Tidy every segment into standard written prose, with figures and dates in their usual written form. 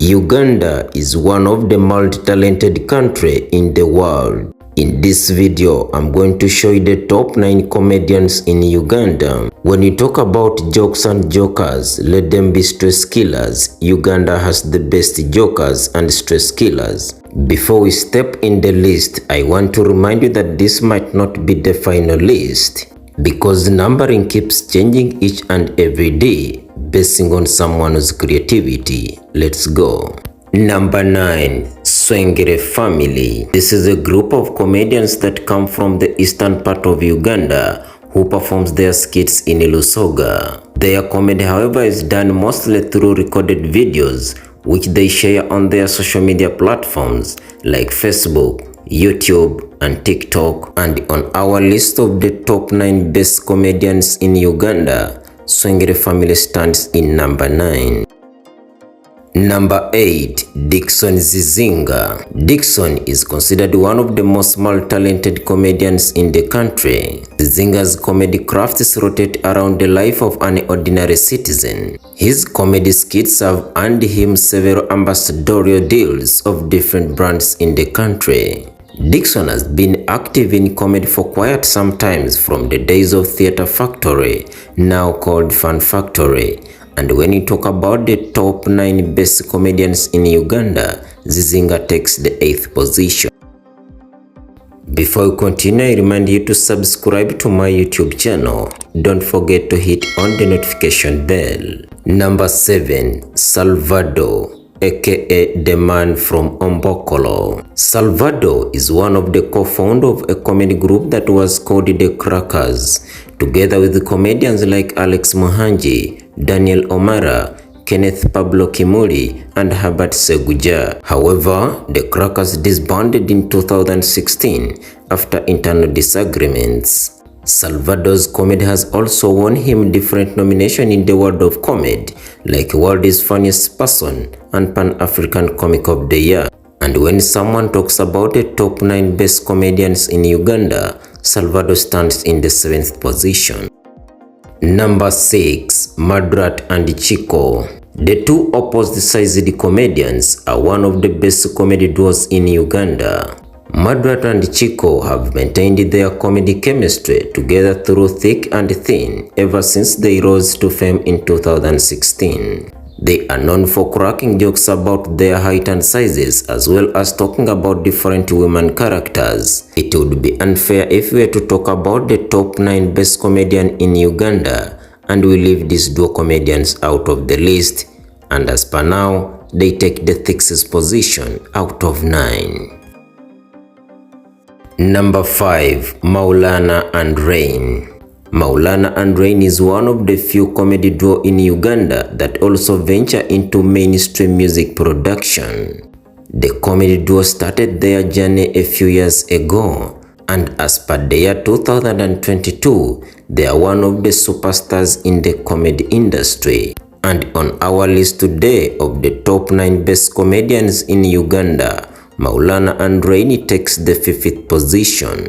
Uganda is one of the multi-talented country in the world. In this video, I'm going to show you the top 9 comedians in Uganda. When you talk about jokes and jokers, let them be stress killers. Uganda has the best jokers and stress killers. Before we step in the list, I want to remind you that this might not be the final list, because the numbering keeps changing each and every day, basing on someone's creativity. Let's go. Number 9. Swengere family. This is a group of comedians that come from the eastern part of Uganda who performs their skits in Lusoga. Their comedy, however, is done mostly through recorded videos which they share on their social media platforms like Facebook, YouTube and TikTok. And on our list of the top 9 best comedians in Uganda, Swengere family stands in number 9. Number 8. Dickson Zizinga. Dickson is considered one of the most multi-talented comedians in the country. Zizinga's comedy crafts rotate around the life of an ordinary citizen. His comedy skits have earned him several ambassadorial deals of different brands in the country. Dickson has been active in comedy for quite some time, from the days of Theatre Factory, now called Fun Factory. And when you talk about the top 9 best comedians in Uganda, Zizinga takes the 8th position. Before we continue, I remind you to subscribe to my YouTube channel. Don't forget to hit on the notification bell. Number 7. Salvador, aka the man from Ombokolo. Salvador is one of the co-founders of a comedy group that was called the Crackers, together with comedians like Alex Muhangi, Daniel Omara, Kenneth Pablo Kimuli, and Herbert Seguja. However, the Crackers disbanded in 2016 after internal disagreements. Salvador's comedy has also won him different nominations in the world of comedy, like World's Funniest Person and Pan-African Comic of the Year. And when someone talks about the top 9 best comedians in Uganda, Salvador stands in the 7th position. Number 6. Madrat and Chico. The two opposite-sized comedians are one of the best comedy duos in Uganda. Madrat and Chico have maintained their comedy chemistry together through thick and thin ever since they rose to fame in 2016. They are known for cracking jokes about their height and sizes, as well as talking about different women characters. It would be unfair if we were to talk about the top 9 best comedians in Uganda and we leave these duo comedians out of the list, and as per now, they take the 6th position out of 9. Number 5. Maulana and Rain. Maulana and Rain is one of the few comedy duo in Uganda that also venture into mainstream music production. The comedy duo started their journey a few years ago, and as per the year 2022, they are one of the superstars in the comedy industry. And on our list today of the top 9 best comedians in Uganda, Maulana and Rain takes the 5th position.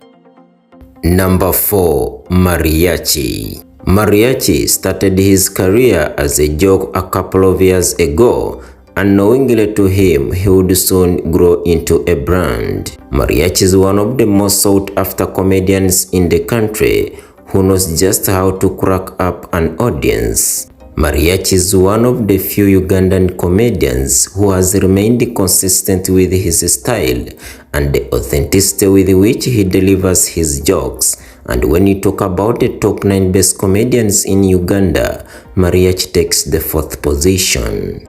Number 4. Mariachi. Mariachi started his career as a joke a couple of years ago. Unknowingly to him, he would soon grow into a brand. Mariachi is one of the most sought-after comedians in the country who knows just how to crack up an audience. Mariachi is one of the few Ugandan comedians who has remained consistent with his style and the authenticity with which he delivers his jokes. And when you talk about the top 9 best comedians in Uganda, Mariachi takes the 4th position.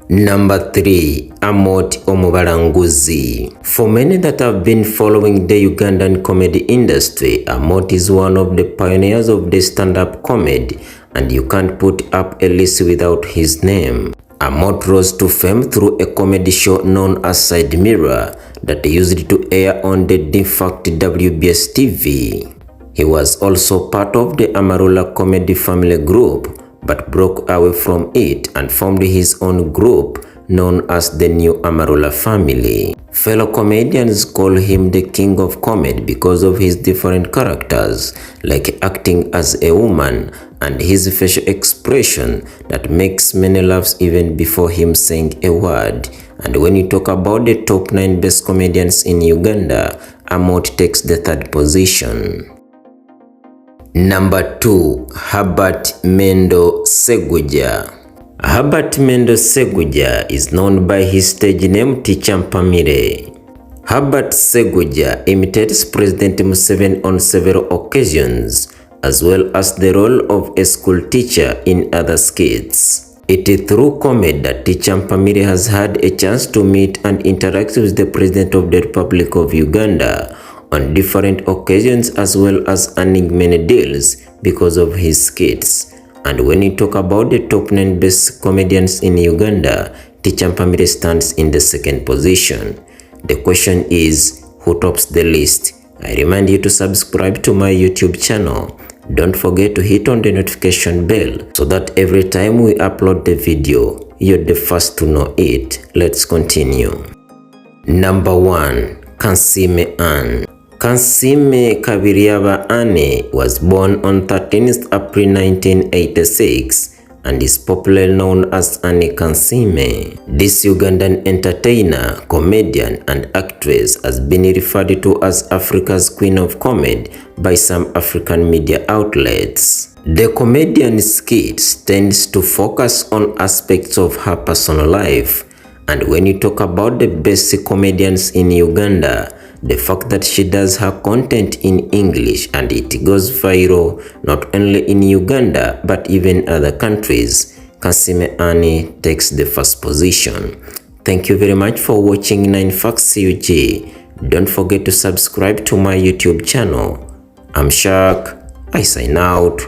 Number 3. Amot Omubalanguzi. For many that have been following the Ugandan comedy industry, Amot is one of the pioneers of the stand-up comedy, and you can't put up a list without his name. Amot rose to fame through a comedy show known as Side Mirror that used to air on the defunct WBS TV. He was also part of the Amarula comedy family group, but broke away from it and formed his own group known as the New Amarula Family. Fellow comedians call him the king of comedy because of his different characters, like acting as a woman and his facial expression that makes many laugh even before him saying a word. And when you talk about the top 9 best comedians in Uganda, Amot takes the 3rd position. Number 2. Herbert Mendo Seguja. Herbert Mendo Seguja is known by his stage name Teacher Mpamire. Herbert Seguja imitates President Museveni on several occasions, as well as the role of a school teacher in other skits. It is through comedy that Teacher Mpamire has had a chance to meet and interact with the President of the Republic of Uganda on different occasions, as well as earning many deals because of his skits. And when you talk about the top 9 best comedians in Uganda, Teacher Mpamire stands in the 2nd position. The question is, who tops the list? I remind you to subscribe to my YouTube channel. Don't forget to hit on the notification bell so that every time we upload the video, you're the first to know it. Let's continue. Number 1. Kansime Anne. Kansime Kabiriaba Anne was born on 13th April 1986 and is popularly known as Anne Kansime. This Ugandan entertainer, comedian, and actress has been referred to as Africa's Queen of Comedy by some African media outlets. The comedian's skits tends to focus on aspects of her personal life, and when you talk about the best comedians in Uganda, the fact that she does her content in English and it goes viral not only in Uganda but even other countries, Kansime Anne takes the 1st position. Thank you very much for watching 9 Facts CUG. Don't forget to subscribe to my YouTube channel. I'm Shak. I sign out.